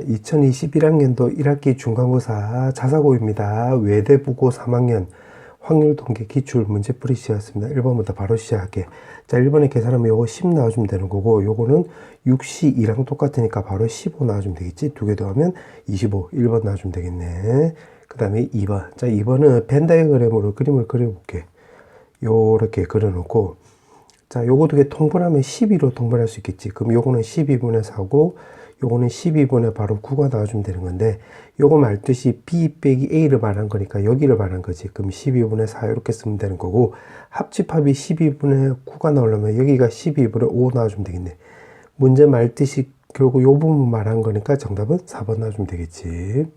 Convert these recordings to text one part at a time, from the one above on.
2021학년도 1학기 중간고사 자사고입니다. 외대부고 3학년 확률통계 기출 문제풀이 시작했습니다. 1번부터 바로 시작할게. 자, 1번에 계산하면 요거 10 나와주면 되는 거고, 요거는 6시 2랑 똑같으니까 바로 15 나와주면 되겠지. 두 개 더하면 25, 1번 나와주면 되겠네. 그 다음에 2번. 자, 2번은 벤 다이어그램으로 그림을 그려볼게. 요렇게 그려놓고, 자, 요거 두 개 통분하면 12로 통분할 수 있겠지. 그럼 요거는 12분의 4고, 요거는 12분의 바로 9가 나와주면 되는 건데, 요거 말듯이 B 빼기 A를 말한 거니까 여기를 말한 거지. 그럼 12분의 4 이렇게 쓰면 되는 거고, 합집합이 12분의 9가 나오려면 여기가 12분의 5 나와주면 되겠네. 문제 말듯이 결국 요 부분 말한 거니까 정답은 4번 나와주면 되겠지.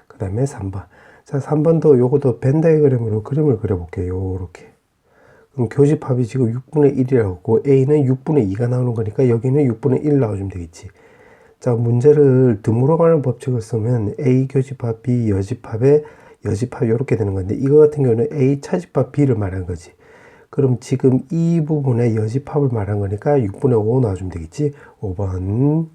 그 다음에 3번. 자, 3번도 요것도 벤 다이어그램으로 그림을 그려볼게요. 요렇게. 그럼 교집합이 지금 6분의 1이라고, A는 6분의 2가 나오는 거니까 여기는 6분의 1 나와주면 되겠지. 자, 문제를 드물어 가는 법칙을 쓰면 A 교집합, B 여집합에 여집합 이렇게 되는 건데, 이거 같은 경우는 A 차집합 B를 말한 거지. 그럼 지금 이 부분에 여집합을 말한 거니까 6분의 5 나와주면 되겠지. 5번.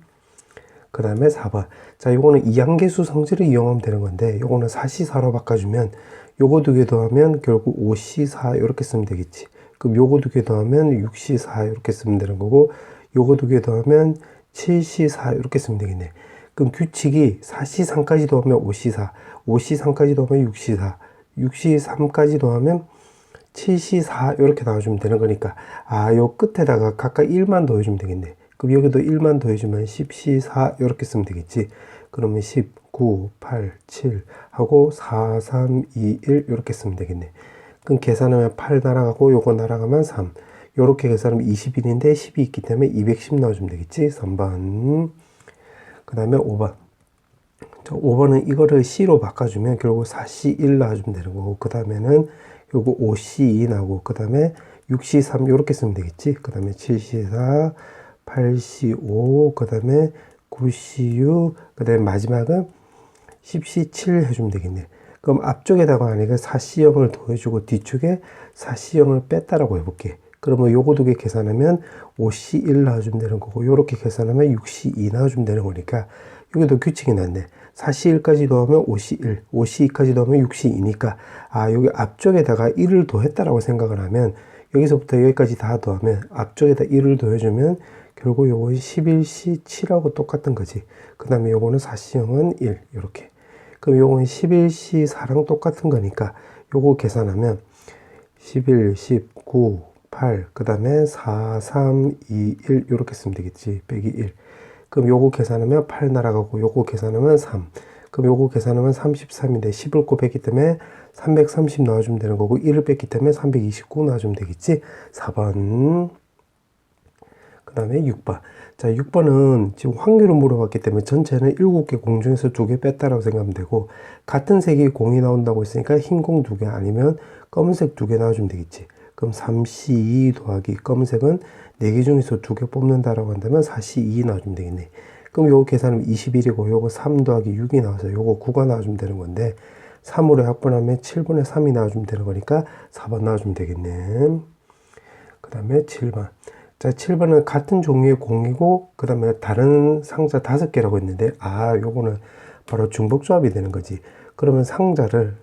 그 다음에 4번. 자, 요거는 이항계수 성질을 이용하면 되는 건데, 요거는 4C4로 바꿔주면 요거 두 개 더하면 결국 5C4 이렇게 쓰면 되겠지. 그럼 요거 두 개 더하면 6C4 이렇게 쓰면 되는 거고, 요거 두 개 더하면 7C4 이렇게 쓰면 되겠네. 그럼 규칙이 4C3까지 더하면 5C4, 5C3까지 더하면 6C4, 6C3까지 더하면 7C4 이렇게 나와주면 되는 거니까, 아, 요 끝에다가 각각 1만 더해주면 되겠네. 그럼 여기도 1만 더해주면 10C4 이렇게 쓰면 되겠지. 그러면 10, 9, 8, 7 하고 4, 3, 2, 1 이렇게 쓰면 되겠네. 그럼 계산하면 8 날아가고 요거 날아가면 3. 요렇게 계산하면 21인데 10이 있기 때문에 210 넣어주면 되겠지. 3번. 그 다음에 5번. 5번은 이거를 C로 바꿔주면 결국 4C1 나와주면 되는 거고, 그 다음에는 요거 5C2 나오고, 그 다음에 6C3 요렇게 쓰면 되겠지. 그 다음에 7C4, 8C5, 그 다음에 9C6, 그 다음에 마지막은 10C7 해주면 되겠네. 그럼 앞쪽에다가 만약에 4C0을 더해주고 뒤쪽에 4C0을 뺐다라고 해볼게. 그러면 요거 두 개 계산하면 5C1 나와주면 되는 거고, 요렇게 계산하면 6C2 나와주면 되는 거니까, 여기도 규칙이 났네. 4C1까지 더하면 5C1, 5C2까지 더하면 6C2니까, 아, 여기 앞쪽에다가 1을 더했다라고 생각을 하면, 여기서부터 여기까지 다 더하면, 앞쪽에다 1을 더해주면, 결국 요거 11C7하고 똑같은 거지. 그 다음에 요거는 4C0은 1, 요렇게. 그럼 요거는 11C4랑 똑같은 거니까, 요거 계산하면, 11, 19, 8, 그 다음에 4, 3, 2, 1 이렇게 쓰면 되겠지. 빼기 1. 그럼 요거 계산하면 8 날아가고, 요거 계산하면 3. 그럼 요거 계산하면 33인데 10을 곱했기 때문에 330 넣어주면 되는 거고, 1을 뺐기 때문에 329 넣어주면 되겠지. 4번. 그 다음에 6번. 자, 6번은 지금 확률을 물어봤기 때문에 전체는 7개 공 중에서 2개 뺐다라고 생각하면 되고, 같은 색이 공이 나온다고 했으니까 흰 공 2개 아니면 검은색 2개 나와주면 되겠지. 그럼 3C2 더하기 검은색은 4개 중에서 2개 뽑는다라고 한다면 4C2 나와주면 되겠네. 그럼 요거 계산하면 21이고, 요거 3 더하기 6이 나와서 요거 9가 나와주면 되는 건데, 3으로 약분하면 7분의 3이 나와주면 되는 거니까 4번 나와주면 되겠네. 그 다음에 7번. 자, 7번은 같은 종류의 공이고, 그 다음에 다른 상자 5개라고 했는데, 아, 요거는 바로 중복조합이 되는 거지. 그러면 상자를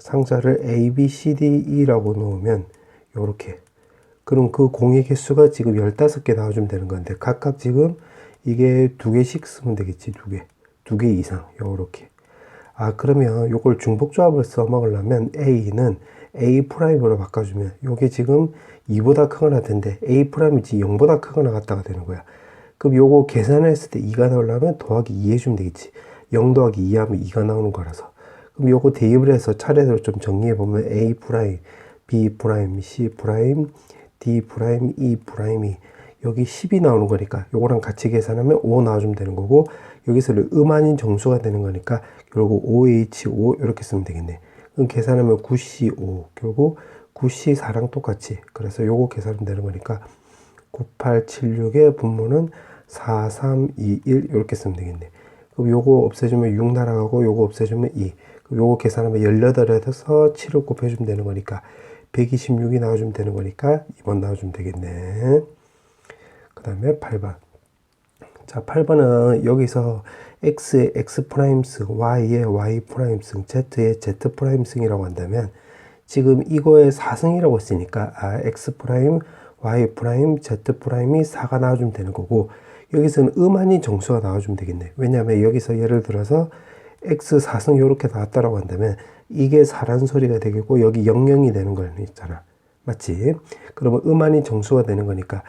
A, B, C, D, E라고 놓으면, 요렇게. 그럼 그 공의 개수가 지금 15개 나와주면 되는 건데, 각각 지금 이게 2개씩 쓰면 되겠지. 2개. 2개 이상. 요렇게. 아, 그러면 요걸 중복조합을 써먹으려면 A는 A'으로 바꿔주면, 요게 지금 2보다 크거나 할 텐데, A'이지 0보다 크거나 같다가 되는 거야. 그럼 요거 계산했을 때 2가 나오려면 더하기 2 해주면 되겠지. 0 더하기 2 하면 2가 나오는 거라서. 그럼 요거 대입을 해서 차례대로 좀 정리해보면 A', B', C', D', E'이 여기 10이 나오는 거니까 요거랑 같이 계산하면 5 나와주면 되는 거고, 여기서 음아닌 정수가 되는 거니까 결국 OH5 이렇게 쓰면 되겠네. 그럼 계산하면 9C5, 결국 9C4랑 똑같이. 그래서 요거 계산하면 되는 거니까 9876의 분모는 4321 이렇게 쓰면 되겠네. 그럼 요거 없애주면 6 날아가고, 요거 없애주면 2. 그럼 요거 계산하면 18에서 7을 곱해주면 되는 거니까 126이 나와주면 되는 거니까 2번 나와주면 되겠네. 그 다음에 8번. 자, 8번은 여기서 x의 x'승, y의 y'승, z의 z'승이라고 한다면 지금 이거의 4승이라고 했으니까 x', y', z'이 4가 나와주면 되는 거고 여기서는 아닌 정수가 나와주면 되겠네. 왜냐하면 여기서 예를 들어서 x 4승 이렇게 나왔다라고 한다면 이게 4란 소리가 되겠고 여기 00이 되는 거 있잖아. 맞지? 그러면 아닌 정수가 되는 거니까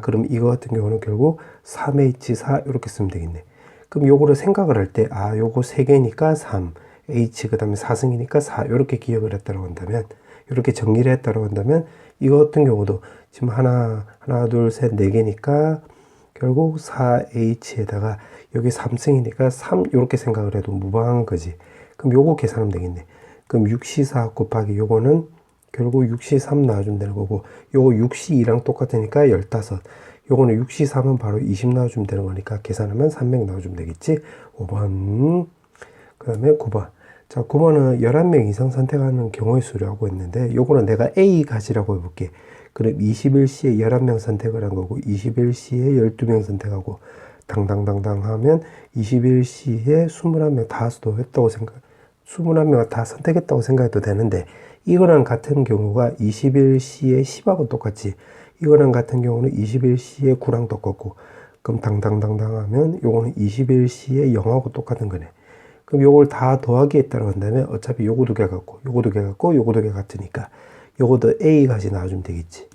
그럼 이거 같은 경우는 결국 3H4 이렇게 쓰면 되겠네. 그럼 요거를 생각을 할 때 요거 3개니까 3 H 그 다음에 4승이니까 4 이렇게 기억을 했다고 한다면 이렇게 정리를 했다고 한다면 이거 같은 경우도 지금 하나 둘 셋 4개니까 결국 4H에다가 여기 3승이니까 3 이렇게 생각을 해도 무방한 거지. 그럼 요거 계산하면 되겠네. 그럼 6C4 곱하기 요거는 결국 6C3 나와주면 되는 거고 요거 6C2랑 똑같으니까 15 요거는 6C3은 바로 20 나와주면 되는 거니까 계산하면 300 나와주면 되겠지. 5번 그 다음에 9번 자 9번은 11명 이상 선택하는 경우의 수라고 했는데 요거는 내가 A 가지라고 해볼게. 그럼 21시에 11명 선택을 한 거고 21시에 12명 선택하고 당당당당 하면 21시에 21명 다 수도했다고 21명을 다 선택했다고 생각해도 되는데 이거랑 같은 경우가 21시에 10하고 똑같지. 이거랑 같은 경우는 21시에 9랑 똑같고 그럼 당당당당 하면 요거는 21시에 0하고 똑같은 거네. 그럼 요걸 다 더하기 했다고 한다면 어차피 요거 두 개 같고 요거 두 개 같고 요거 두 개 같으니까 요거도 A까지 나와주면 되겠지.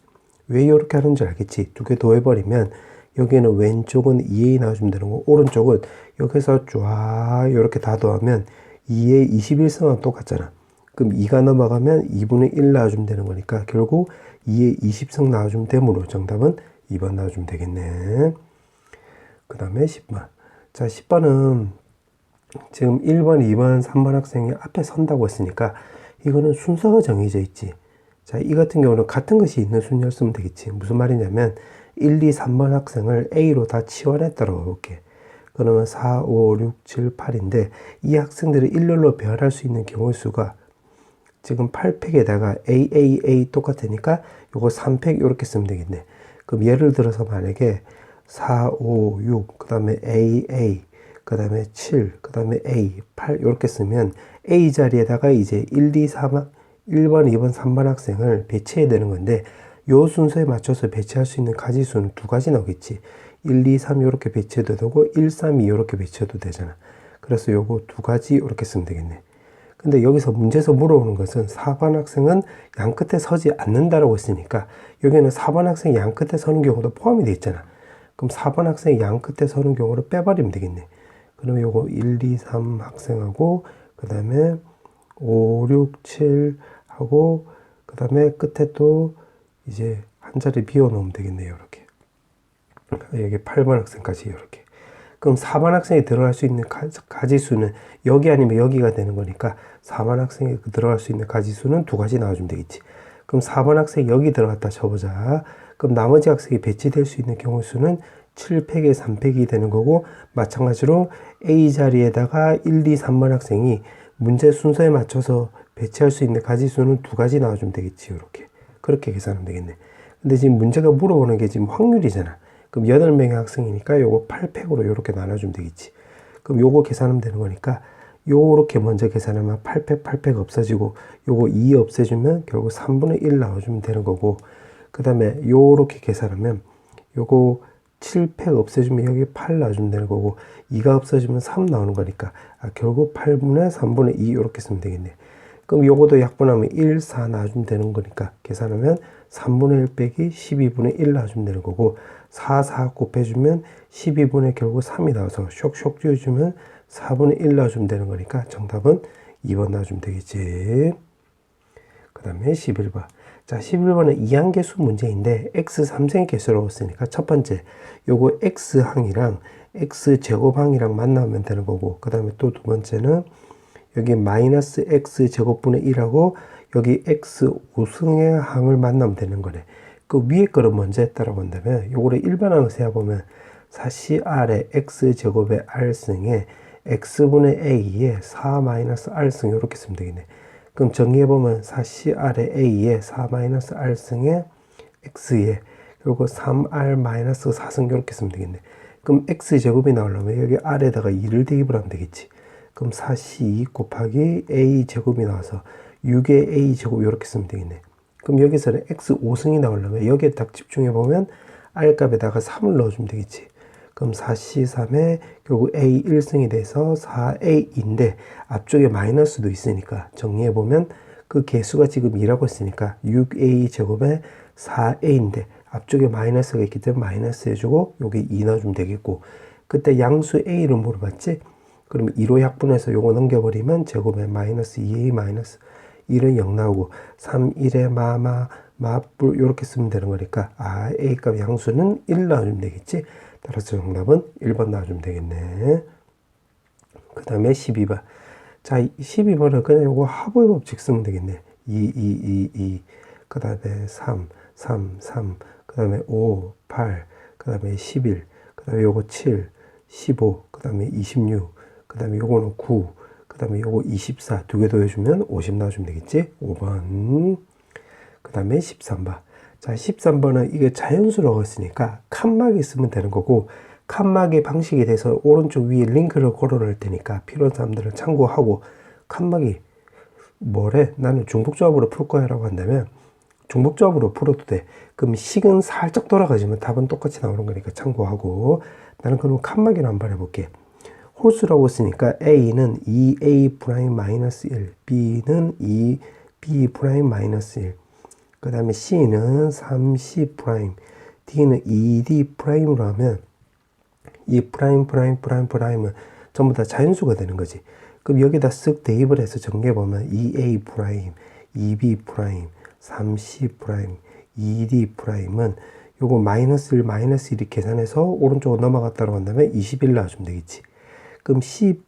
왜 이렇게 하는지 알겠지? 두 개 더해버리면 여기는 왼쪽은 2A 나와주면 되는 거고 오른쪽은 여기서 쫙 이렇게 다 더하면 2의 21승하고 똑같잖아. 그럼 2가 넘어가면 2분의 1 나와주면 되는 거니까 결국 2의 20승 나와주면 되므로 정답은 2번 나와주면 되겠네. 그 다음에 10번. 자, 10번은 지금 1번, 2번, 3번 학생이 앞에 선다고 했으니까 이거는 순서가 정해져 있지. 자, 이 같은 경우는 같은 것이 있는 순위였으면 되겠지. 무슨 말이냐면 1, 2, 3번 학생을 A로 다 치환했다고 볼게. 그러면 4, 5, 6, 7, 8인데 이 학생들을 일렬로 배열할 수 있는 경우의 수가 지금 8팩에다가 AAA 똑같으니까 요거 3팩 이렇게 쓰면 되겠네. 그럼 예를 들어서 만약에 4, 5, 6, 그 다음에 AA, 그 다음에 7, 그 다음에 A, 8 이렇게 쓰면 A 자리에다가 이제 1, 2, 3, 1번, 2번, 3번 학생을 배치해야 되는 건데 요 순서에 맞춰서 배치할 수 있는 가지수는 두 가지 나오겠지. 1, 2, 3 이렇게 배치해도 되고 1, 3, 2 이렇게 배치해도 되잖아. 그래서 요거 두 가지 이렇게 쓰면 되겠네. 근데 여기서 문제에서 물어보는 것은 4번 학생은 양 끝에 서지 않는다라고 했으니까 여기는 4번 학생이 양 끝에 서는 경우도 포함이 돼 있잖아. 그럼 4번 학생이 양 끝에 서는 경우를 빼버리면 되겠네. 그러면 요거 1, 2, 3 학생하고 그 다음에 5, 6, 7 하고 그 다음에 끝에 또 이제 한 자리 비워놓으면 되겠네요. 이렇게. 여기 8번 학생까지 이렇게. 그럼 4번 학생이 들어갈 수 있는 가지수는 여기 아니면 여기가 되는 거니까 4번 학생이 들어갈 수 있는 가지수는 두 가지 나와주면 되겠지. 그럼 4번 학생이 여기 들어갔다 쳐보자. 그럼 나머지 학생이 배치될 수 있는 경우 수는 7팩에 3팩이 되는 거고 마찬가지로 A 자리에다가 1, 2, 3번 학생이 문제 순서에 맞춰서 배치할 수 있는 가지수는 두 가지 나와주면 되겠지. 이렇게. 그렇게 계산하면 되겠네. 근데 지금 문제가 물어보는 게 지금 확률이잖아. 그럼 8명의 학생이니까 요거 8팩으로 요렇게 나눠주면 되겠지. 그럼 요거 계산하면 되는 거니까 요렇게 먼저 계산하면 8팩, 8팩 없어지고 요거 2 없애주면 결국 3분의 1 나와주면 되는 거고 그 다음에 요렇게 계산하면 요거 7팩 없애주면 여기 8 나와주면 되는 거고 2가 없어지면 3 나오는 거니까 결국 8분의 3분의 2 이렇게 쓰면 되겠네. 그럼 요거도 약분하면 1, 4 나와주면 되는 거니까 계산하면 3분의 1 빼기 12분의 1 나와주면 되는 거고 4, 4 곱해주면 12분의 결국 3이 나와서 쇽쇽 띄워주면 4분의 1 나와주면 되는 거니까 정답은 2번 나와주면 되겠지. 그 다음에 11번. 자, 11번은 이항계수 문제인데 x 3승의 개수라고 쓰니까 첫 번째 요거 x항이랑 x제곱항이랑 만나면 되는 거고 그 다음에 또 두 번째는 여기 마이너스 x제곱분의 1하고 여기 x 5승의 항을 만나면 되는 거네. 그 위에 거를 먼저 했다라고 한다면 요거를 일반항을 세어보면 4CR의 x제곱의 r승에 x분의 a에 4 마이너스 r승 이렇게 쓰면 되겠네. 그럼 정리해보면 4CR의 a에 4 마이너스 r승에 x에 그리고 3r 마이너스 4승 이렇게 쓰면 되겠네. 그럼 x제곱이 나오려면 여기 아래에다가 2를 대입을 하면 되겠지. 그럼 4c 곱하기 a제곱이 나와서 6의 a제곱 이렇게 쓰면 되겠네. 그럼 여기서는 x 5승이 나오려면 여기에 딱 집중해보면 r값에다가 3을 넣어주면 되겠지. 그럼 4c3에 결국 a 1승이 돼서 4a인데 앞쪽에 마이너스도 있으니까 정리해보면 그 개수가 지금 2라고 했으니까 6a 제곱에 4a인데 앞쪽에 마이너스가 있기 때문에 마이너스 해주고 여기 2 넣어주면 되겠고, 그때 양수 a를 물어봤지? 그러면 2로 약분해서 요거 넘겨버리면 제곱에 마이너스 2a 마이너스 1은 0 나오고 3, 1에 마뿔 이렇게 쓰면 되는 거니까 a값 양수는 1 나와주면 되겠지. 따라서 정답은 1번 나와주면 되겠네. 그 다음에 12번. 자, 12번은 그냥 요거 합의 법칙 쓰면 되겠네. 2. 그 다음에 3. 그 다음에 5, 8. 그 다음에 11. 그 다음에 요거 7, 15. 그 다음에 26. 그 다음에 요거는 9. 그 다음에 요거 24. 두 개 더해주면 50 나와주면 되겠지. 5번. 그 다음에 13번. 자, 13번은 이게 자연수라고 했으니까 칸막이 쓰면 되는 거고, 칸막이 방식에 대해서 오른쪽 위에 링크를 걸어 놓을 테니까 필요한 사람들은 참고하고, 칸막이 뭐래? 나는 중복조합으로 풀 거야 라고 한다면 중복조합으로 풀어도 돼. 그럼 식은 살짝 돌아가지만 답은 똑같이 나오는 거니까 참고하고, 나는 그럼 칸막이로 한번 해볼게. 홀수라고 했으니까 A는 2A'-1, B는 2B'-1, 그 다음에 C는 3C', D는 2D'으로 하면 이 프라임은 전부 다 자연수가 되는 거지. 그럼 여기다 쓱 대입을 해서 정리해보면 2A', 2B', 3C', 2D'은 요거 마이너스 1, 마이너스 1이 계산해서 오른쪽으로 넘어갔다고 한다면 21 나와주면 되겠지. 그럼 C'이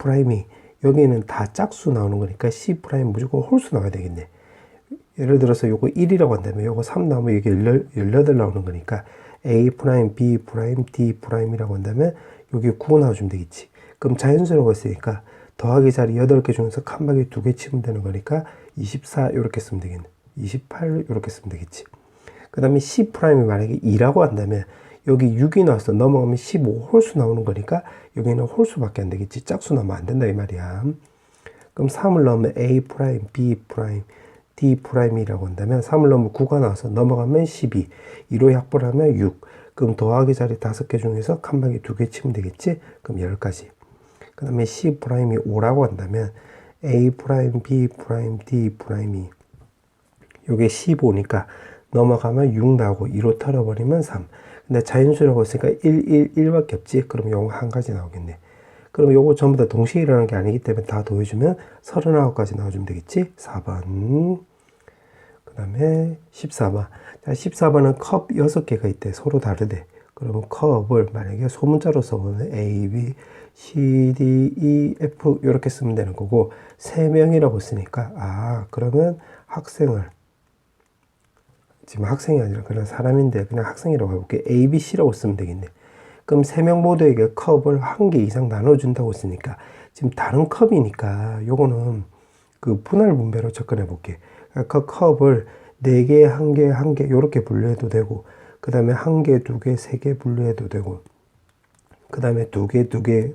여기는 다 짝수 나오는 거니까 C' 무조건 홀수 나와야 되겠네. 예를 들어서 요거 1이라고 한다면 요거 3 나오면 이게 18 나오는 거니까 A', B', D'이라고 한다면 여기 9 나와주면 되겠지. 그럼 자연수라고 했으니까 더하기 자리 8개 중에서 칸막이 2개 치면 되는 거니까 24 이렇게 쓰면 되겠네. 28 이렇게 쓰면 되겠지. 그 다음에 C'이 만약에 2라고 한다면 여기 6이 나와서 넘어가면 15 홀수 나오는 거니까 여기는 홀수밖에 안 되겠지. 짝수 나오면 안 된다 이 말이야. 그럼 3을 넣으면 A', B', D'이라고 한다면 3을 넣으면 9가 나와서 넘어가면 12, 2로 약분하면 6. 그럼 더하기 자리 5개 중에서 칸막이 2개 치면 되겠지. 그럼 10가지. 그 다음에 C'이 5라고 한다면 A', B', D'이 요게 15니까 넘어가면 6 나오고 2로 털어버리면 3. 근데 자연수라고 했으니까 1밖에 없지. 그럼 요거 한 가지 나오겠네. 그럼 요거 전부 다 동시에 일어나는 게 아니기 때문에 다 더해주면 39까지 나와주면 되겠지. 4번. 그 다음에 14번. 자, 14번은 컵 6개가 있대. 서로 다르대. 그러면 컵을 만약에 소문자로 써보면 A, B, C, D, E, F 이렇게 쓰면 되는 거고, 3명이라고 쓰니까 그러면 학생을, 지금 학생이 아니라 그냥 사람인데 그냥 학생이라고 해볼게. A, B, C라고 쓰면 되겠네. 그럼 3명 모두에게 컵을 1개 이상 나눠준다고 했으니까 지금 다른 컵이니까 요거는 그 분할 분배로 접근해 볼게. 그 컵을 4개, 1개 요렇게 분류해도 되고, 그 다음에 1개, 2개, 3개 분류해도 되고, 그 다음에 2개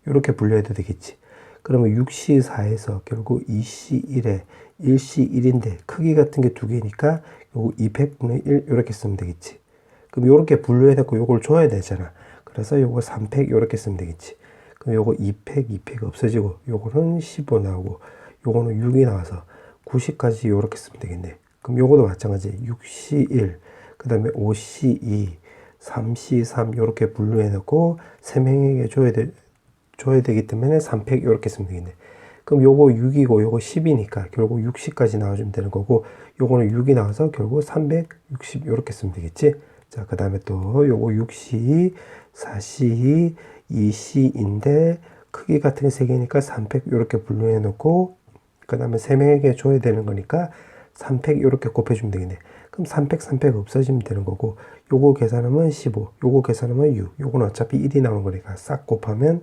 요렇게 분류해도 되겠지. 그러면 6C4에서 결국 2C1에 1C1인데 크기 같은 게 2개니까 요거 200분의 1 요렇게 쓰면 되겠지. 그럼 요렇게 분류해놓고 요걸 줘야 되잖아. 그래서 요거 3팩 요렇게 쓰면 되겠지. 그럼 요거 2팩 없어지고 요거는 15 나오고 요거는 6이 나와서 90까지 요렇게 쓰면 되겠네. 그럼 요거도 마찬가지 6C1 그 다음에 5C2 3C3 요렇게 분류해놓고 3명에게 줘야 되기 때문에 3팩 요렇게 쓰면 되겠네. 그럼 요거 6이고 요거 10이니까 결국 60까지 나와주면 되는 거고, 요거는 6이 나와서 결국 360 요렇게 쓰면 되겠지. 자, 그 다음에 또 요거 6C, 4C, 2C인데 크기 같은 게 3개니까 3팩 요렇게 분류해 놓고, 그 다음에 3명에게 줘야 되는 거니까 3팩 요렇게 곱해주면 되겠네. 그럼 3팩 없어지면 되는 거고, 요거 계산하면 15, 요거 계산하면 6, 요거는 어차피 1이 나오는 거니까 싹 곱하면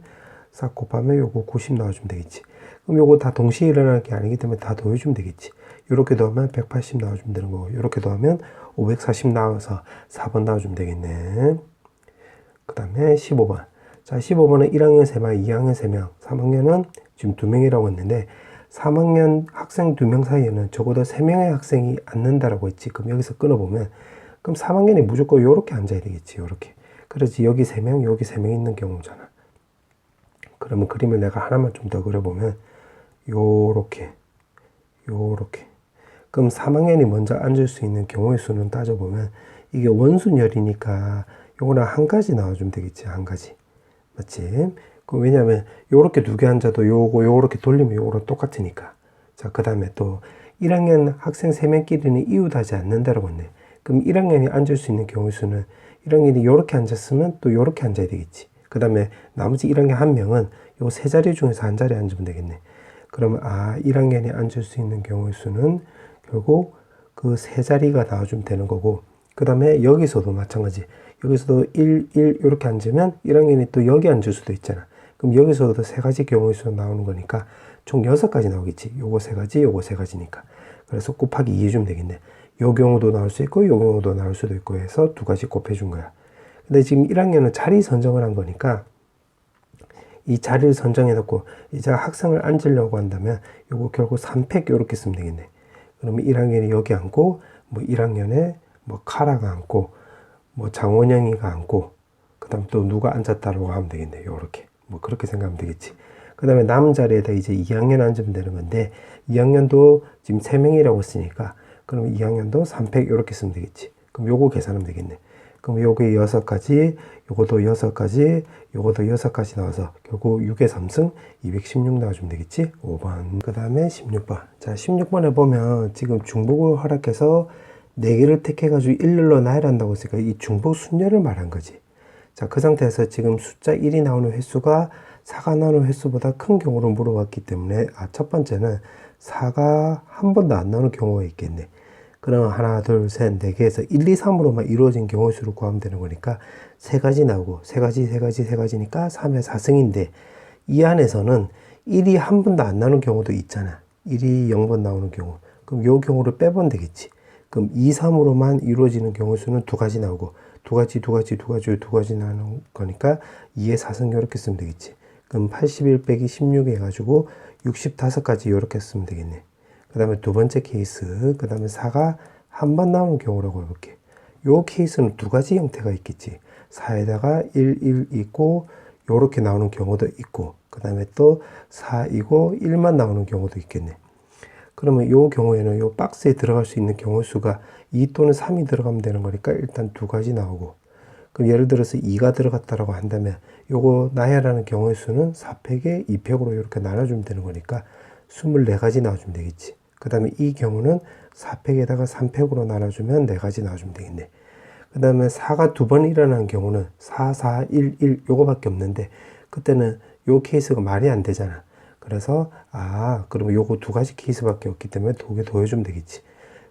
요거 90 나와주면 되겠지. 그럼 요거 다 동시에 일어나는 게 아니기 때문에 다 더해주면 되겠지. 요렇게 더하면 180 나와주면 되는 거고, 요렇게 더하면 540 나와서 4번 나와주면 되겠네. 그 다음에 15번. 자, 15번은 1학년 3명, 2학년 3명, 3학년은 지금 2명이라고 했는데 3학년 학생 2명 사이에는 적어도 3명의 학생이 앉는다라고 했지. 그럼 여기서 끊어보면 그럼 3학년이 무조건 요렇게 앉아야 되겠지. 요렇게. 그렇지. 여기 3명, 여기 3명 있는 경우잖아. 그러면 그림을 내가 하나만 좀 더 그려보면 요렇게 요렇게. 그럼 3학년이 먼저 앉을 수 있는 경우의 수는 따져보면 이게 원순열이니까 요거는 한 가지 나와주면 되겠지. 한 가지. 맞지? 그 왜냐면 요렇게 두 개 앉아도 요거 요렇게 돌리면 요거랑 똑같으니까. 자, 그 다음에 또 1학년 학생 3명끼리는 이웃하지 않는다라고 했네. 그럼 1학년이 앉을 수 있는 경우의 수는 1학년이 요렇게 앉았으면 또 요렇게 앉아야 되겠지. 그 다음에 나머지 1학년 한 명은 요 세 자리 중에서 한 자리에 앉으면 되겠네. 그러면 1학년이 앉을 수 있는 경우의 수는 결국 그 세 자리가 나와주면 되는 거고, 그 다음에 여기서도 마찬가지. 여기서도 1, 1 이렇게 앉으면 1학년이 또 여기 앉을 수도 있잖아. 그럼 여기서도 세 가지 경우의 수 나오는 거니까 총 6가지 나오겠지. 요거 세 가지, 요거 세 가지니까. 그래서 곱하기 2 해주면 되겠네. 요 경우도 나올 수 있고 요 경우도 나올 수도 있고 해서 2가지 곱해준 거야. 근데 지금 1학년은 자리 선정을 한 거니까 이 자리를 선정해 놓고 이제 학생을 앉으려고 한다면 요거 결국 3팩 요렇게 쓰면 되겠네. 그러면 1학년이 여기 앉고 뭐 1학년에 뭐 카라가 앉고 뭐 장원영이가 앉고 그 다음 또 누가 앉았다라고 하면 되겠네. 요렇게 뭐 그렇게 생각하면 되겠지. 그 다음에 남은 자리에다 이제 2학년 앉으면 되는 건데 2학년도 지금 3명이라고 했으니까 그럼 2학년도 3팩 요렇게 쓰면 되겠지. 그럼 요거 계산하면 되겠네. 그럼 요게 6가지, 요것도 6가지, 요것도 6가지 나와서 결국 6의 3승 216 나와주면 되겠지. 5번. 그 다음에 16번. 자, 16번에 보면 지금 중복을 허락해서 4개를 택해가지고 일렬로 나열한다고 했으니까 이 중복 순열을 말한 거지. 자, 그 상태에서 지금 숫자 1이 나오는 횟수가 4가 나오는 횟수보다 큰 경우로 물어봤기 때문에 첫 번째는 4가 한 번도 안 나오는 경우가 있겠네. 그럼 하나, 둘, 셋, 4개에서 1, 2, 3으로만 이루어진 경우의 수를 구하면 되는 거니까 3가지 나오고 3가지, 3가지, 3가지니까 3의 4승인데 이 안에서는 1이 한 번도 안 나오는 경우도 있잖아. 1이 0번 나오는 경우. 그럼 요 경우를 빼면 되겠지. 그럼 2, 3으로만 이루어지는 경우의 수는 2가지 나오고 2가지 나오는 거니까 2의 4승 이렇게 쓰면 되겠지. 그럼 81 빼기 16 해가지고 65가지 이렇게 쓰면 되겠네. 그 다음에 두 번째 케이스, 그 다음에 4가 한 번 나오는 경우라고 해볼게. 요 케이스는 2가지 형태가 있겠지. 4에다가 1, 1 있고, 요렇게 나오는 경우도 있고, 그 다음에 또 4이고 1만 나오는 경우도 있겠네. 그러면 요 경우에는 요 박스에 들어갈 수 있는 경우 수가 2 또는 3이 들어가면 되는 거니까 일단 2가지 나오고, 그럼 예를 들어서 2가 들어갔다라고 한다면 요거 나열하는 경우의 수는 4팩에 2팩으로 이렇게 나눠주면 되는 거니까 24가지 나와주면 되겠지. 그 다음에 이 경우는 4팩에다가 3팩으로 나눠주면 4가지 나와주면 되겠네. 그 다음에 4가 2번 일어나는 경우는 4, 4, 1, 1 요거밖에 없는데 그때는 요 케이스가 말이 안 되잖아. 그래서 그러면 요거 2가지 케이스밖에 없기 때문에 2개 더해주면 되겠지.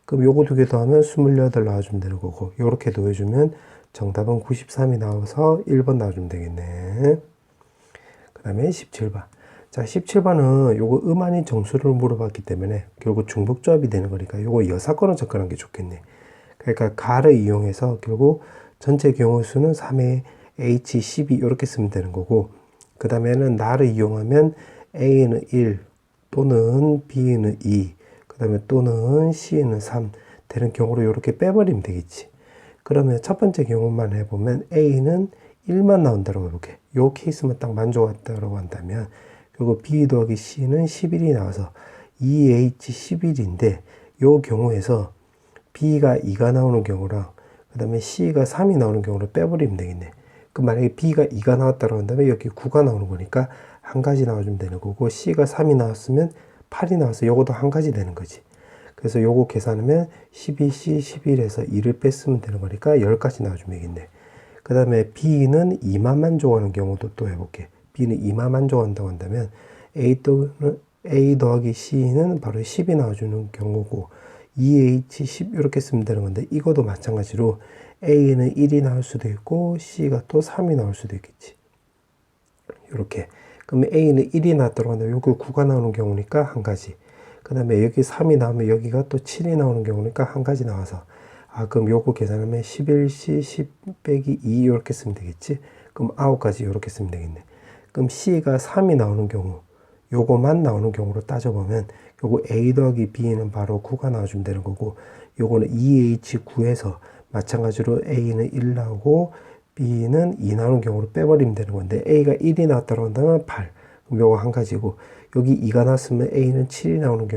그럼 요거 2개 더하면 28 나와주면 되는 거고 요렇게 더해주면 정답은 93이 나와서 1번 나와주면 되겠네. 그 다음에 17번. 자, 17번은 요거 아닌 정수를 물어봤기 때문에 결국 중복조합이 되는 거니까 요거 여사건을 접근한 게 좋겠네. 그러니까 가를 이용해서 결국 전체 경우의 수는 3의 H, 12 이렇게 쓰면 되는 거고 그 다음에는 나를 이용하면 A는 1 또는 B는 2 그 다음에 또는 C는 3 되는 경우로 이렇게 빼버리면 되겠지. 그러면 첫 번째 경우만 해보면 A는 1만 나온다고 해볼게. 요 케이스만 딱 만족한다고 한다면 결국 B 더하기 C는 11이 나와서 2H11인데 요 경우에서 B가 2가 나오는 경우랑 그 다음에 C가 3이 나오는 경우를 빼버리면 되겠네. 그 만약에 B가 2가 나왔다고 한다면 여기 9가 나오는 거니까 한 가지 나와주면 되는 거고 C가 3이 나왔으면 8이 나와서 요것도 한 가지 되는 거지. 그래서 요거 계산하면 12C 11에서 2를 뺐으면 되는 거니까 10가지 나와주면 되겠네. 그 다음에 B는 2만 만족하는 경우도 또 해볼게. B는 2만 만족한다고 한다면 A 더하기 C는 바로 10이 나와주는 경우고 2H10 이렇게 쓰면 되는 건데 이것도 마찬가지로 A는 1이 나올 수도 있고 C가 또 3이 나올 수도 있겠지. 이렇게. 그러면 A는 1이 나왔다고 한다면 여기 9가 나오는 경우니까 한 가지. 그 다음에 여기 3이 나오면 여기가 또 7이 나오는 경우니까 한 가지 나와서 그럼 요거 계산하면 11C 10 빼기 2 이렇게 쓰면 되겠지. 그럼 9가지 이렇게 쓰면 되겠네. 그럼 C가 3이 나오는 경우, 요거만 나오는 경우로 따져보면 요거 A 더하기 B는 바로 9가 나와주면 되는 거고, 요거는 2H9에서 마찬가지로 A는 1 나오고 B는 2 나오는 경우로 빼버리면 되는 건데, A가 1이 나왔다고 한다면 8. 그럼 요거 한 가지고, 여기 2가 나왔으면 A는 7이 나오는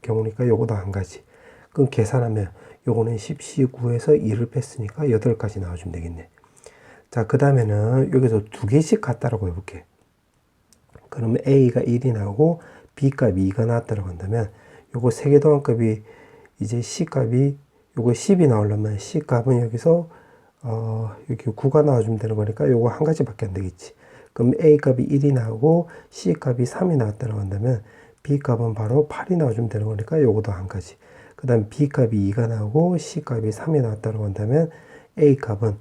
경우니까 요거도 한 가지. 그럼 계산하면 요거는 10C9에서 2를 뺐으니까 8가지 나와주면 되겠네. 자, 그 다음에는 여기서 두 개씩 같다라고 해볼게. 그러면 A가 1이 나오고 B값이 2가 나왔다고 한다면 요거 세계도안값이 이제 C값이 요거 10이 나오려면 C값은 여기서 여기 9가 나와주면 되는 거니까 요거 한 가지밖에 안 되겠지. 그럼 A값이 1이 나오고 C값이 3이 나왔다고 한다면 B값은 바로 8이 나와주면 되는 거니까 요거도 한 가지. 그 다음 B값이 2가 나오고 C값이 3이 나왔다고 한다면 A값은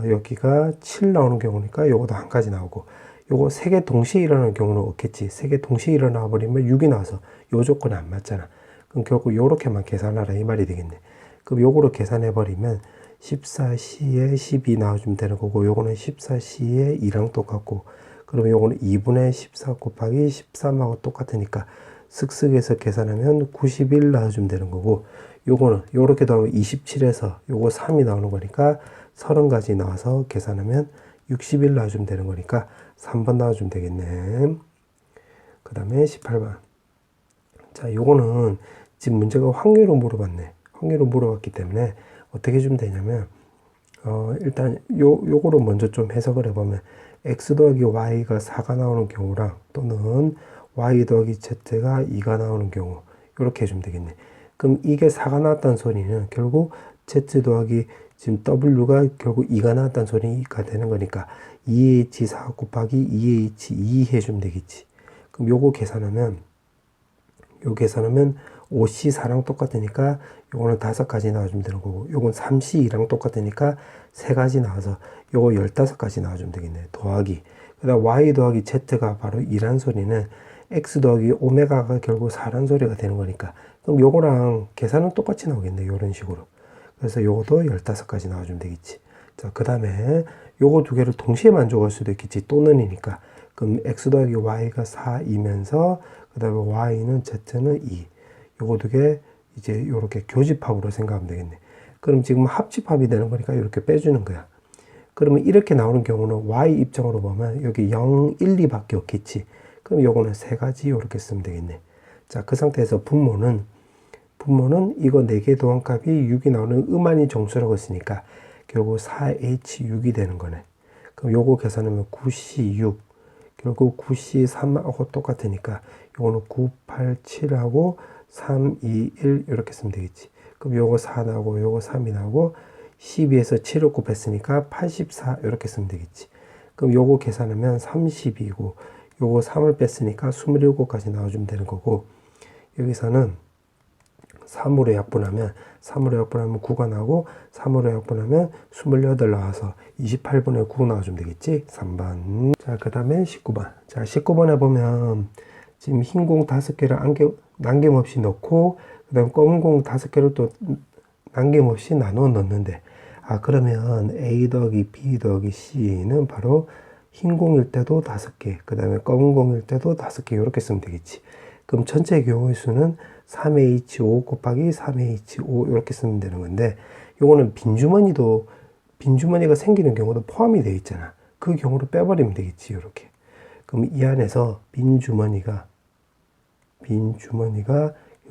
여기가 7 나오는 경우니까 요거도 한 가지 나오고, 요거 세 개 동시에 일어나는 경우는 없겠지. 세 개 동시에 일어나 버리면 6이 나와서 요 조건이 안 맞잖아. 그럼 결국 요렇게만 계산하라 이 말이 되겠네. 그럼 요거로 계산해 버리면 14C에 12 나와주면 되는 거고, 요거는 14C에 2랑 똑같고, 그러면 요거는 2분의 14 곱하기 13하고 똑같으니까 슥슥해서 계산하면 91 나와주면 되는 거고, 요거는 요렇게 더하면 27에서 요거 3이 나오는 거니까 30가지 나와서 계산하면 61 나와주면 되는 거니까 3번 나와주면 되겠네. 그 다음에 18번. 자, 요거는 지금 문제가 확률로 물어봤네. 확률로 물어봤기 때문에 어떻게 해주면 되냐면, 일단 요거로 먼저 좀 해석을 해보면, x 더하기 y가 4가 나오는 경우랑 또는 y 더하기 z가 2가 나오는 경우, 이렇게 해주면 되겠네. 그럼 이게 4가 나왔다는 소리는 결국 z 더하기 지금 w가 결국 2가 나왔다는 소리가 되는 거니까 2h4 곱하기 2h2 해주면 되겠지. 그럼 요거 계산하면 5c4랑 똑같으니까 요거는 5가지 나와주면 되는 거고, 요건 3c2랑 똑같으니까 3가지 나와서 요거 15가지 나와주면 되겠네. 더하기. 그 다음 y 더하기 z가 바로 2란 소리는 x 더하기 오메가가 결국 4란 소리가 되는 거니까, 그럼 요거랑 계산은 똑같이 나오겠네. 요런 식으로. 그래서 요것도 15가지 나와주면 되겠지. 자, 그 다음에 요거 두 개를 동시에 만족할 수도 있겠지. 또는이니까. 그럼 x 더하기 y가 4이면서 그 다음에 y는 z는 2. 요거 두 개 이제 요렇게 교집합으로 생각하면 되겠네. 그럼 지금 합집합이 되는 거니까 이렇게 빼주는 거야. 그러면 이렇게 나오는 경우는 y 입장으로 보면 여기 0, 1, 2밖에 없겠지. 그럼 요거는 3가지 이렇게 쓰면 되겠네. 자, 그 상태에서 분모는 이거 4개 도안값이 6이 나오는 음한이 정수라고 했으니까 결국 4H6이 되는 거네. 그럼 요거 계산하면 9C6, 결국 9C3하고 똑같으니까 요거는 9, 8, 7하고 3, 2, 1 이렇게 쓰면 되겠지. 그럼 요거 4 나오고 요거 3이 나오고 12에서 7을 곱했으니까 84 이렇게 쓰면 되겠지. 그럼 요거 계산하면 30이고 요거 3을 뺐으니까 27까지 나와주면 되는 거고, 여기서는 3으로 약분하면 9가 나오고 3으로 약분하면 28 나와서 28분의 9 나와주면 되겠지. 3번. 자, 그 다음에 19번. 자, 19번에 보면 지금 흰 공 5개를 남김없이 넣고 그 다음에 검은 공 5개를 또 남김없이 나누어 넣는데, 그러면 A 더하기 B 더하기 C는 바로 흰 공일 때도 5개, 그 다음에 검은 공일 때도 5개 이렇게 쓰면 되겠지. 그럼 전체 경우의 수는 3H5 곱하기 3H5 이렇게 쓰면 되는 건데, 요거는 빈주머니가 생기는 경우도 포함이 되어 있잖아. 그 경우를 빼버리면 되겠지. 이렇게. 그럼 이 안에서 빈주머니가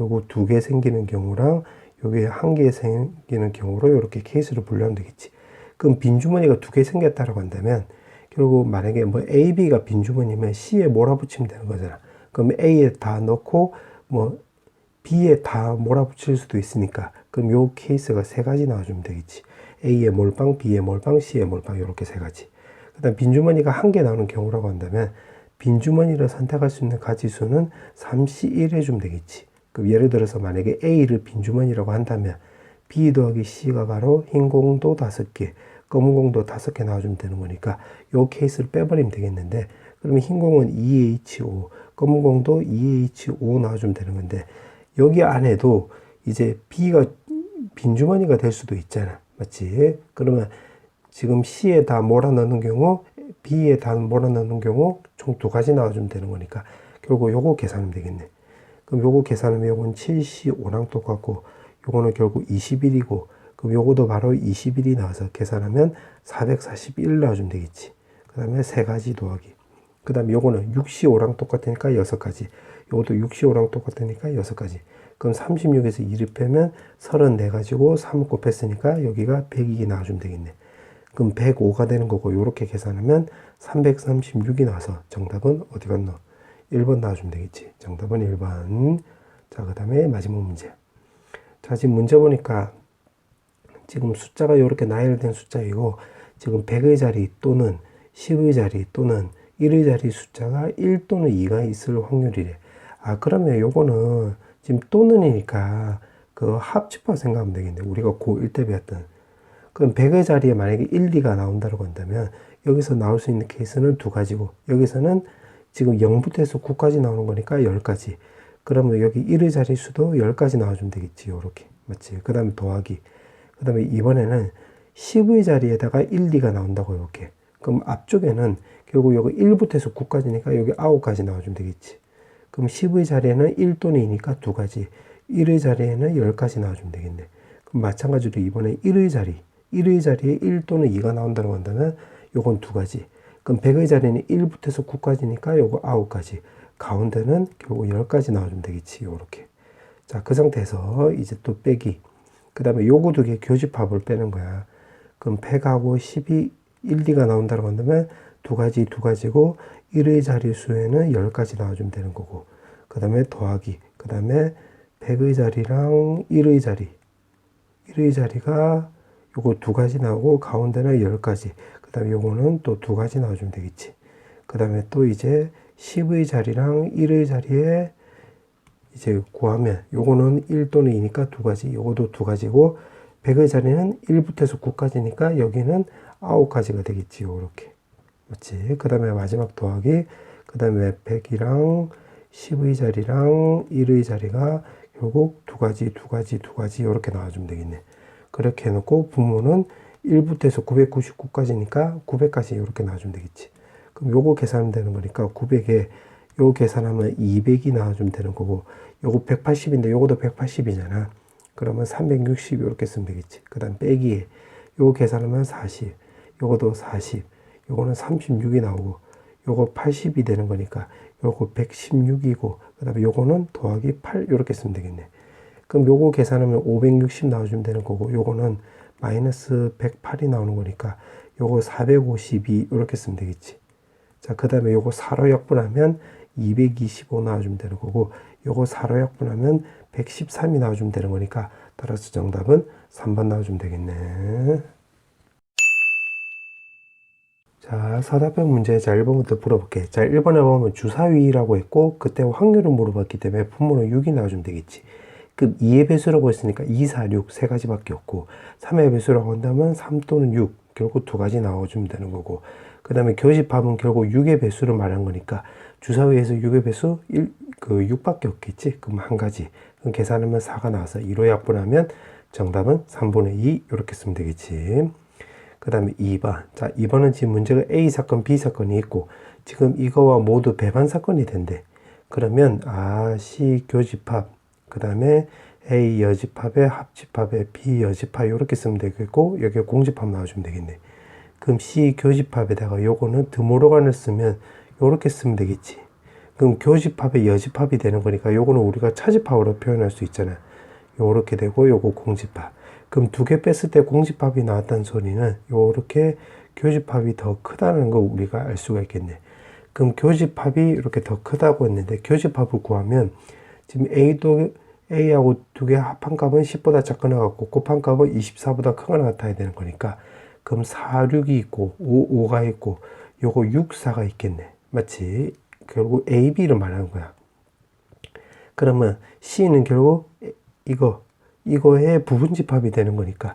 요거 2개 생기는 경우랑 요게 1개 생기는 경우로 이렇게 케이스를 분류하면 되겠지. 그럼 빈주머니가 2개 생겼다고 한다면 결국 만약에 뭐 A, B가 빈주머니면 C에 몰아붙이면 되는 거잖아. 그럼 A에 다 넣고 뭐 B에 다 몰아붙일 수도 있으니까 그럼 요 케이스가 3가지 나와주면 되겠지. A에 몰빵, B에 몰빵, C에 몰빵 이렇게 3가지. 그 다음 빈주머니가 1개 나오는 경우라고 한다면 빈주머니를 선택할 수 있는 가지수는 3C1 해주면 되겠지. 그럼 예를 들어서 만약에 A를 빈주머니라고 한다면 B 더하기 C가 바로 흰 공도 5개, 검은 공도 5개 나와주면 되는 거니까 요 케이스를 빼버리면 되겠는데, 그러면 흰 공은 2H5, 검은 공도 2H5 나와주면 되는 건데, 여기 안에도 이제 B가 빈주머니가 될 수도 있잖아. 맞지? 그러면 지금 C에 다 몰아넣는 경우 B에 단 몰아넣는 경우 총 두 가지 나와주면 되는 거니까 결국 요거 계산하면 되겠네. 그럼 요거 계산하면 요건 75랑 똑같고 요거는 결국 21이고 그럼 요거도 바로 21이 나와서 계산하면 441 나와주면 되겠지. 그 다음에 세 가지 더하기. 그 다음에 요거는 65랑 똑같으니까 6가지. 요것도 65랑 똑같으니까 6가지. 그럼 36에서 2를 빼면 34가지고 3 곱했으니까 여기가 102 나와주면 되겠네. 그럼 105가 되는 거고 요렇게 계산하면 336이 나와서 정답은 어디 갔노? 1번 나와주면 되겠지. 정답은 1번. 자, 그 다음에 마지막 문제. 자, 지금 문제 보니까 지금 숫자가 이렇게 나열된 숫자이고 지금 100의 자리 또는 10의 자리 또는 1의 자리 숫자가 1 또는 2가 있을 확률이래. 아, 그러면 요거는 지금 또는이니까 그 합집합 생각하면 되겠네. 우리가 고1 때 배웠던. 그럼 100의 자리에 만약에 1, 2가 나온다고 한다면 여기서 나올 수 있는 케이스는 두 가지고 여기서는 지금 0부터 해서 9까지 나오는 거니까 10가지. 그러면 여기 1의 자리 수도 10가지 나와주면 되겠지. 요렇게. 맞지? 그 다음에 더하기. 그 다음에 이번에는 10의 자리에다가 1, 2가 나온다고 이렇게. 그럼 앞쪽에는 결국 여기 1부터 해서 9까지니까 여기 9가지 나와주면 되겠지. 그럼 10의 자리에는 1 또는 2니까 두 가지. 1의 자리에는 10가지 나와주면 되겠네. 그럼 마찬가지로 이번에 1의 자리에 1 또는 2가 나온다고 한다면 요건 두 가지. 그럼 100의 자리는 1부터 해서 9까지니까 요거 9가지. 가운데는 결국 10가지 나와주면 되겠지. 요렇게. 자, 그 상태에서 이제 또 빼기. 그 다음에 요거 두 개 교집합을 빼는 거야. 그럼 100하고 10이 1, 2가 나온다고 한다면 두 가지고 1의 자리 수에는 10가지 나와주면 되는 거고. 그 다음에 더하기. 그 다음에 100의 자리랑 1의 자리가 요거 두 가지 나오고 가운데는 10가지. 그 다음에 요거는 또 두 가지 나와주면 되겠지. 그 다음에 또 이제 10의 자리랑 1의 자리에 이제 구하면 요거는 1 또는 2니까 두 가지. 요거도 두 가지고 100의 자리는 1부터 해서 9까지니까 여기는 9가지가 되겠지. 요렇게. 맞지? 그 다음에 마지막 더하기. 그 다음에 100이랑 10의 자리랑 1의 자리가 결국 두 가지 요렇게 나와주면 되겠네. 그렇게 해놓고 분모는 1부터 해서 999까지니까 900까지 이렇게 나와주면 되겠지. 그럼 요거 계산하면 되는 거니까 900에 요거 계산하면 200이 나와주면 되는 거고 요거 180인데 요거도 180이잖아. 그러면 360 이렇게 쓰면 되겠지. 그 다음 빼기에 요거 계산하면 40 요거도 40 요거는 36이 나오고 요거 80이 되는 거니까 요거 116이고 그 다음에 요거는 더하기 8 이렇게 쓰면 되겠네. 그럼 요거 계산하면 560 나와주면 되는 거고 요거는 마이너스 108이 나오는 거니까 요거 452 이렇게 쓰면 되겠지. 자, 그 다음에 요거 4로 약분하면 225 나와주면 되는 거고 요거 4로 약분하면 113이 나와주면 되는 거니까 따라서 정답은 3번 나와주면 되겠네. 자, 사답형 문제. 자, 1번부터 풀어볼게. 자, 1번에 보면 주사위라고 했고 그때 확률을 물어봤기 때문에 분모는 6이 나와주면 되겠지. 그럼 2의 배수라고 했으니까 2, 4, 6 세 가지밖에 없고 3의 배수라고 한다면 3 또는 6 결국 두 가지 나와주면 되는 거고 그 다음에 교집합은 결국 6의 배수를 말한 거니까 주사위에서 6의 배수 6밖에 없겠지. 그럼 한 가지. 그럼 계산하면 4가 나와서 2로 약분하면 정답은 3분의 2 이렇게 쓰면 되겠지. 그 다음에 2번. 자, 2번은 지금 문제가 A 사건, B 사건이 있고 지금 이거와 모두 배반 사건이 된대. 그러면 C 교집합 그 다음에 A 여집합에 합집합에 B 여집합 이렇게 쓰면 되겠고 여기에 공집합 나와주면 되겠네. 그럼 C 교집합에다가 요거는 드모로간을 쓰면 요렇게 쓰면 되겠지. 그럼 교집합에 여집합이 되는 거니까 요거는 우리가 차집합으로 표현할 수 있잖아. 요렇게 되고 요거 공집합. 그럼 두 개 뺐을 때 공집합이 나왔다는 소리는 요렇게 교집합이 더 크다는 거 우리가 알 수가 있겠네. 그럼 교집합이 이렇게 더 크다고 했는데 교집합을 구하면 지금 A하고 두 개 합한 값은 10보다 작거나 같고 곱한 값은 24보다 크거나 같아야 되는 거니까 그럼 4, 6이 있고 5, 5가 있고 요거 6, 4가 있겠네. 맞지? 결국 A, B를 말하는 거야. 그러면 C는 결국 이거의 부분집합이 되는 거니까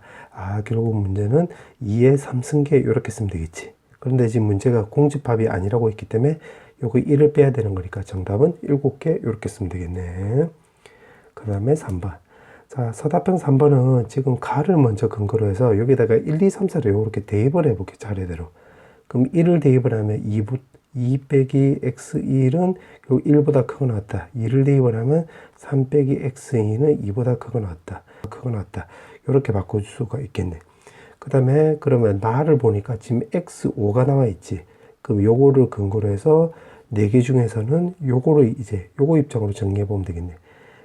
결국 문제는 2의 3승계 이렇게 쓰면 되겠지. 그런데 지금 문제가 공집합이 아니라고 했기 때문에 요거 1을 빼야 되는 거니까 정답은 7개 이렇게 쓰면 되겠네. 그 다음에 3번. 자, 서답형 3번은 지금 가를 먼저 근거로 해서 여기다가 1, 2, 3, 4를 이렇게 대입을 해볼게. 차례대로. 그럼 1을 대입을 하면 2 빼기 x1은 결국 1보다 크거 나왔다. 2를 대입을 하면 3 빼기 x2는 2보다 크거 나왔다. 이렇게 바꿔줄 수가 있겠네. 그 다음에 그러면 말을 보니까 지금 x5가 나와 있지. 그럼 요거를 근거로 해서 4개 중에서는 요거를 이제 요거 입장으로 정리해 보면 되겠네.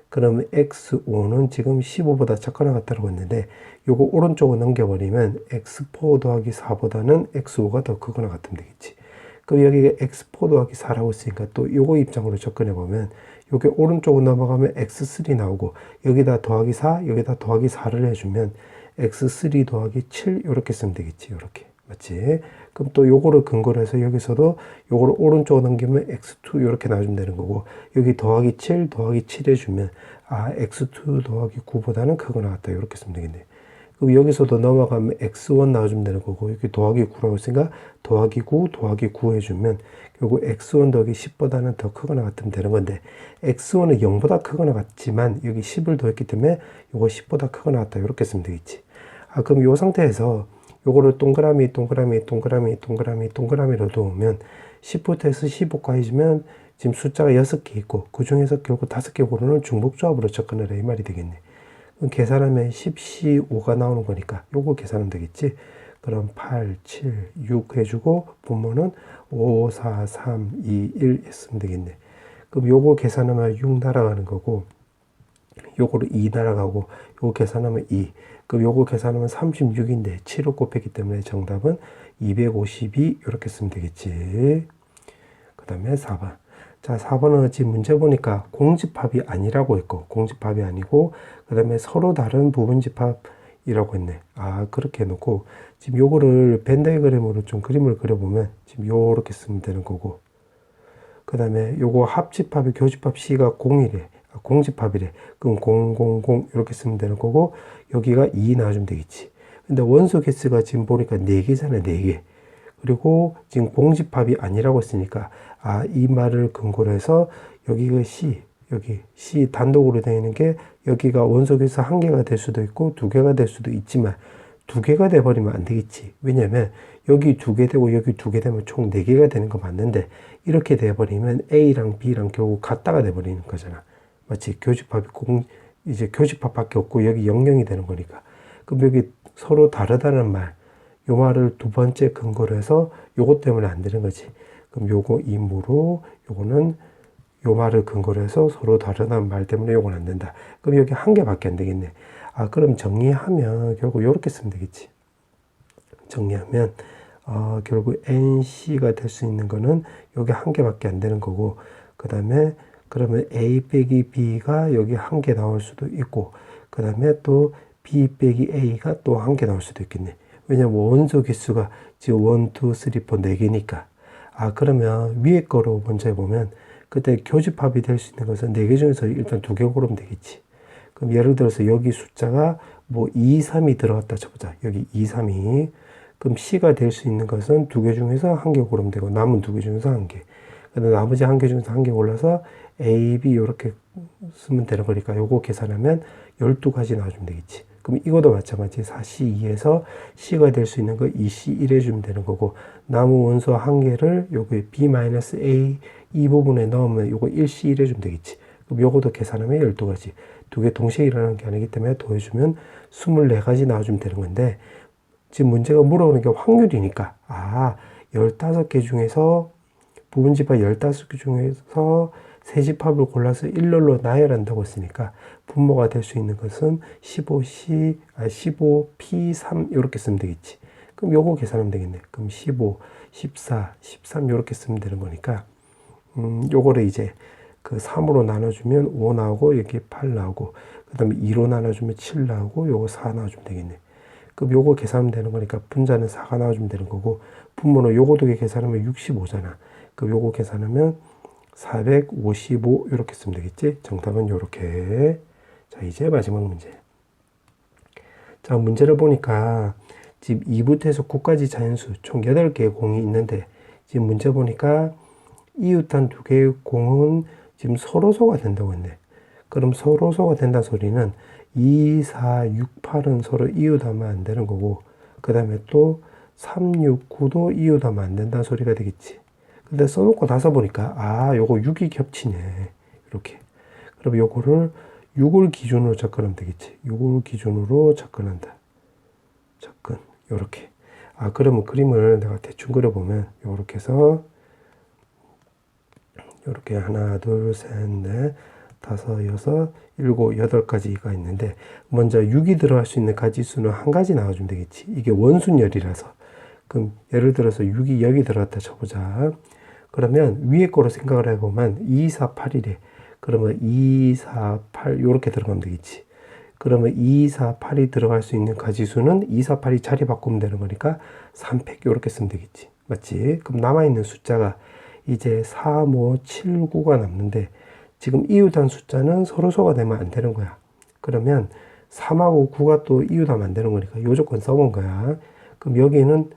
그러면 x5는 지금 15보다 작거나 같다고 했는데 요거 오른쪽으로 넘겨버리면 x4 더하기 4보다는 x5가 더 크거나 같으면 되겠지. 그럼 여기가 x4 더하기 4라고 했으니까 또 요거 입장으로 접근해 보면 요게 오른쪽으로 넘어가면 x3 나오고 여기다 더하기 4 여기다 더하기 4를 해주면 x3 더하기 7 이렇게 쓰면 되겠지. 이렇게 맞지? 그럼 또 요거를 근거로 해서 여기서도 요거를 오른쪽으로 넘기면 x2 이렇게 나와주면 되는 거고 여기 더하기 7 더하기 7 해주면 x2 더하기 9보다는 크거 나왔다 이렇게 쓰면 되겠네. 그럼 여기서도 넘어가면 x1 나와주면 되는 거고 여기 더하기 9라고 했으니까 더하기 9 더하기 9 해주면 결국 x1 더하기 10보다는 더 크거나 같으면 되는 건데 x1은 0보다 크거나 같지만 여기 10을 더했기 때문에 요거 10보다 크거나 같다 이렇게 쓰면 되겠지. 그럼 요 상태에서 요거를 동그라미로 놓으면 10부터 해서 15까지 해주면 지금 숫자가 6개 있고 그 중에서 결국 5개 고르는 중복조합으로 접근을 해 이 말이 되겠네. 그럼 계산하면 10C5가 나오는 거니까 요거 계산하면 되겠지. 그럼 8, 7, 6 해주고 분모는 5, 4, 3, 2, 1 했으면 되겠네. 그럼 요거 계산하면 6 날아가는 거고 요거를 2 날아가고 요거 계산하면 2. 그럼 요거 계산하면 36인데 7을 곱했기 때문에 정답은 252 이렇게 쓰면 되겠지. 그 다음에 4번. 자, 4번은 지금 문제 보니까 공집합이 아니라고 했고 공집합이 아니고 그 다음에 서로 다른 부분집합이라고 했네. 그렇게 해놓고 지금 요거를 벤 다이어그램으로 좀 그림을 그려보면 지금 요렇게 쓰면 되는 거고 그 다음에 요거 합집합이 교집합 C가 0이래. 공집합이래. 그럼 0, 0, 0 이렇게 쓰면 되는 거고 여기가 2 나와주면 되겠지. 근데 원소 개수가 지금 보니까 4개잖아요. 4개. 그리고 지금 공집합이 아니라고 했으니까 이 말을 근거로 해서 여기가 여기 C 단독으로 되어 있는 게 여기가 원소 개수 1개가 될 수도 있고 2개가 될 수도 있지만 2개가 돼버리면 안 되겠지. 왜냐면 여기 2개 되고 여기 2개 되면 총 4개가 되는 거 맞는데 이렇게 돼버리면 A랑 B랑 결국 같다가 돼버리는 거잖아. 마치 교집합이 이제 교집합밖에 없고 여기 0,0이 되는 거니까. 그럼 여기 서로 다르다는 말, 요 말을 두 번째 근거로 해서 요것 때문에 안 되는 거지. 그럼 요거 임무로 요거는 요 말을 근거로 해서 서로 다르다는 말 때문에 요건 안 된다. 그럼 여기 1개밖에 안 되겠네. 그럼 정리하면 결국 요렇게 쓰면 되겠지. 정리하면 결국 NC가 될 수 있는 거는 여기 1개밖에 안 되는 거고 그 다음에 그러면 A 빼기 B가 여기 1개 나올 수도 있고 그 다음에 또 B 빼기 A가 또 1개 나올 수도 있겠네. 왜냐면 원소 개수가 지금 1, 2, 3, 4, 4개니까. 그러면 위에 거로 먼저 해보면 그때 교집합이 될 수 있는 것은 4개 중에서 일단 2개 고르면 되겠지. 그럼 예를 들어서 여기 숫자가 뭐 2, 3이 들어갔다 쳐보자. 여기 2, 3이. 그럼 C가 될 수 있는 것은 2개 중에서 1개 고르면 되고 남은 2개 중에서 1개. 근데 나머지 1개 중에서 1개 골라서 A, B 이렇게 쓰면 되는 거니까 요거 계산하면 12가지 나와주면 되겠지. 그럼 이것도 마찬가지 4C2에서 C가 될 수 있는 거 2C1 해주면 되는 거고 남은 원소 1개를 요거 B-A 이 부분에 넣으면 요거 1C1 해주면 되겠지. 그럼 요것도 계산하면 12가지. 2개 동시에 일어나는 게 아니기 때문에 더해주면 24가지 나와주면 되는 건데 지금 문제가 물어보는 게 확률이니까 15개 중에서 부분집합 15개 중에서 세 집합을 골라서 일렬로 나열한다고 했으니까 분모가 될 수 있는 것은 15P3 이렇게 쓰면 되겠지. 그럼 요거 계산하면 되겠네. 그럼 15, 14, 13 이렇게 쓰면 되는 거니까 요거를 이제 그 3으로 나눠주면 5 나오고 여기 8 나오고 그 다음에 2로 나눠주면 7 나오고 요거 4 나와주면 되겠네. 그럼 요거 계산하면 되는 거니까 분자는 4가 나와주면 되는 거고 분모는 요거 두 개 계산하면 65잖아. 그럼 요거 계산하면 455 이렇게 쓰면 되겠지. 정답은 요렇게. 자, 이제 마지막 문제. 자, 문제를 보니까 지금 2부터 해서 9까지 자연수 총 8개의 공이 있는데 지금 문제 보니까 이웃한 2개의 공은 지금 서로소가 된다고 했네. 그럼 서로소가 된다는 소리는 2, 4, 6, 8은 서로 이웃하면 안 되는 거고 그 다음에 또 3, 6, 9도 이웃하면 안 된다는 소리가 되겠지. 근데 써놓고 나서 보니까, 아, 요거 6이 겹치네. 이렇게. 그럼 요거를 6을 기준으로 접근하면 되겠지. 6을 기준으로 접근한다. 접근. 요렇게. 아, 그러면 그림을 내가 대충 그려보면, 요렇게 해서, 요렇게 하나, 둘, 셋, 넷, 다섯, 여섯, 일곱, 여덟까지가 있는데, 먼저 6이 들어갈 수 있는 가지수는 한 가지 나와주면 되겠지. 이게 원순열이라서. 그럼 예를 들어서 6이 여기 들어갔다 쳐보자. 그러면 위에 거로 생각을 해보면 2, 4, 8이래. 그러면 2, 4, 8 요렇게 들어가면 되겠지. 그러면 2, 4, 8이 들어갈 수 있는 가지수는 2, 4, 8이 자리 바꾸면 되는 거니까 3팩 요렇게 쓰면 되겠지. 맞지? 그럼 남아있는 숫자가 이제 3, 5, 7, 9가 남는데 지금 이웃한 숫자는 서로 소가되면 안 되는 거야. 그러면 3하고 9가 또 이웃하면 안 되는 거니까 요 조건 써본 거야. 그럼 여기는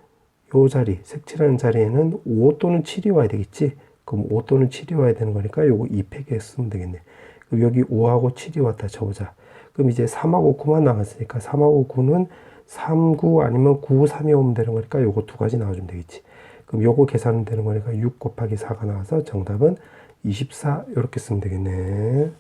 요 자리, 색칠하는 자리에는 5 또는 7이 와야 되겠지? 그럼 5 또는 7이 와야 되는 거니까 요거 2팩에 쓰면 되겠네. 그럼 여기 5하고 7이 왔다 쳐보자. 그럼 이제 3하고 9만 남았으니까 3하고 9는 3, 9 아니면 9, 3이 오면 되는 거니까 요거 두 가지 나와주면 되겠지. 그럼 요거 계산은 되는 거니까 6 곱하기 4가 나와서 정답은 24 이렇게 쓰면 되겠네.